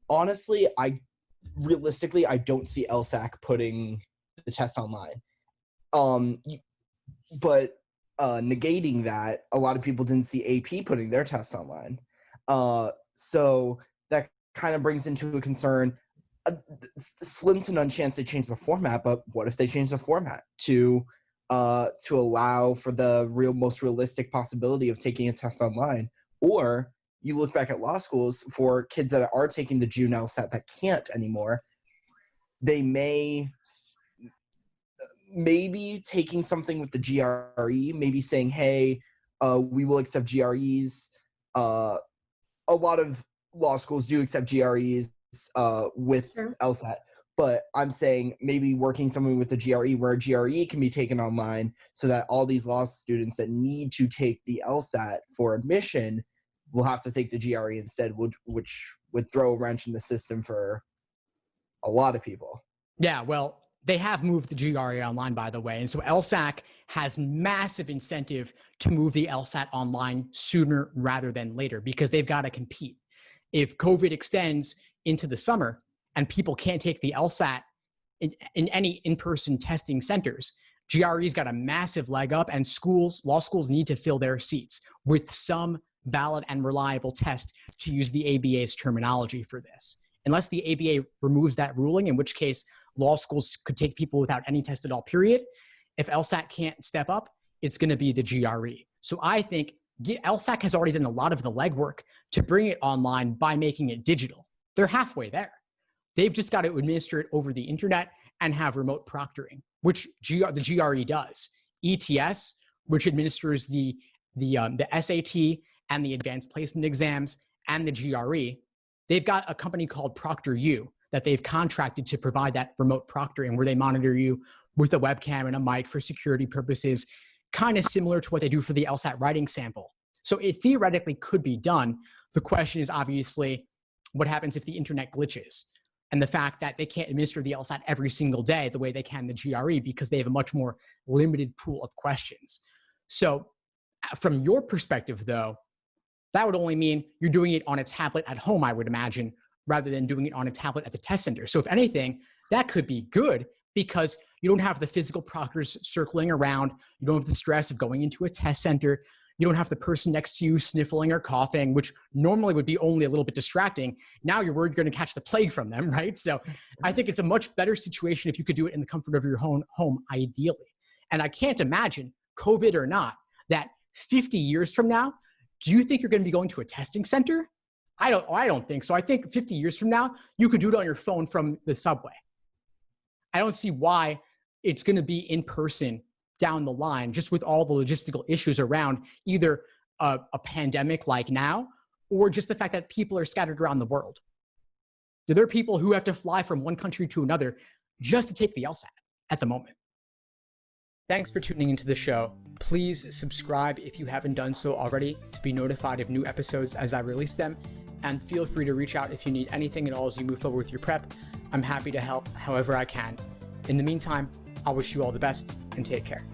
honestly, realistically, I don't see LSAC putting the test online. But negating that, a lot of people didn't see AP putting their tests online. So that kind of brings into a concern, slim to none chance they change the format, but what if they change the format to allow for the most realistic possibility of taking a test online? Or you look back at law schools for kids that are taking the June LSAT that can't anymore, they maybe taking something with the GRE, maybe saying, hey, we will accept GREs. A lot of law schools do accept GREs with LSAT, but I'm saying maybe working something with the GRE where GRE can be taken online so that all these law students that need to take the LSAT for admission will have to take the GRE instead, which would throw a wrench in the system for a lot of people. Yeah, well, they have moved the GRE online, by the way. And so LSAC has massive incentive to move the LSAT online sooner rather than later because they've got to compete. If COVID extends into the summer and people can't take the LSAT in any in-person testing centers, GRE's got a massive leg up, and law schools need to fill their seats with some valid and reliable test, to use the ABA's terminology for this. Unless the ABA removes that ruling, in which case law schools could take people without any test at all, period. If LSAT can't step up, it's going to be the GRE. So I think LSAC has already done a lot of the legwork to bring it online by making it digital. They're halfway there. They've just got to administer it over the internet and have remote proctoring, which the GRE does. ETS, which administers the SAT and the advanced placement exams and the GRE, they've got a company called ProctorU that they've contracted to provide that remote proctoring where they monitor you with a webcam and a mic for security purposes, kind of similar to what they do for the LSAT writing sample. So it theoretically could be done. The question is obviously what happens if the internet glitches, and the fact that they can't administer the LSAT every single day the way they can the GRE because they have a much more limited pool of questions. So from your perspective, though, that would only mean you're doing it on a tablet at home, I would imagine, rather than doing it on a tablet at the test center. So if anything, that could be good because you don't have the physical proctors circling around. You don't have the stress of going into a test center. You don't have the person next to you sniffling or coughing, which normally would be only a little bit distracting. Now you're worried you're going to catch the plague from them, right? So I think it's a much better situation if you could do it in the comfort of your own home, ideally. And I can't imagine, COVID or not, that 50 years from now, do you think you're going to be going to a testing center? I don't think so. I think 50 years from now, you could do it on your phone from the subway. I don't see why it's going to be in person down the line, just with all the logistical issues around either a pandemic like now, or just the fact that people are scattered around the world. There are people who have to fly from one country to another just to take the LSAT at the moment. Thanks for tuning into the show. Please subscribe if you haven't done so already to be notified of new episodes as I release them. And feel free to reach out if you need anything at all as you move forward with your prep. I'm happy to help however I can. In the meantime, I wish you all the best and take care.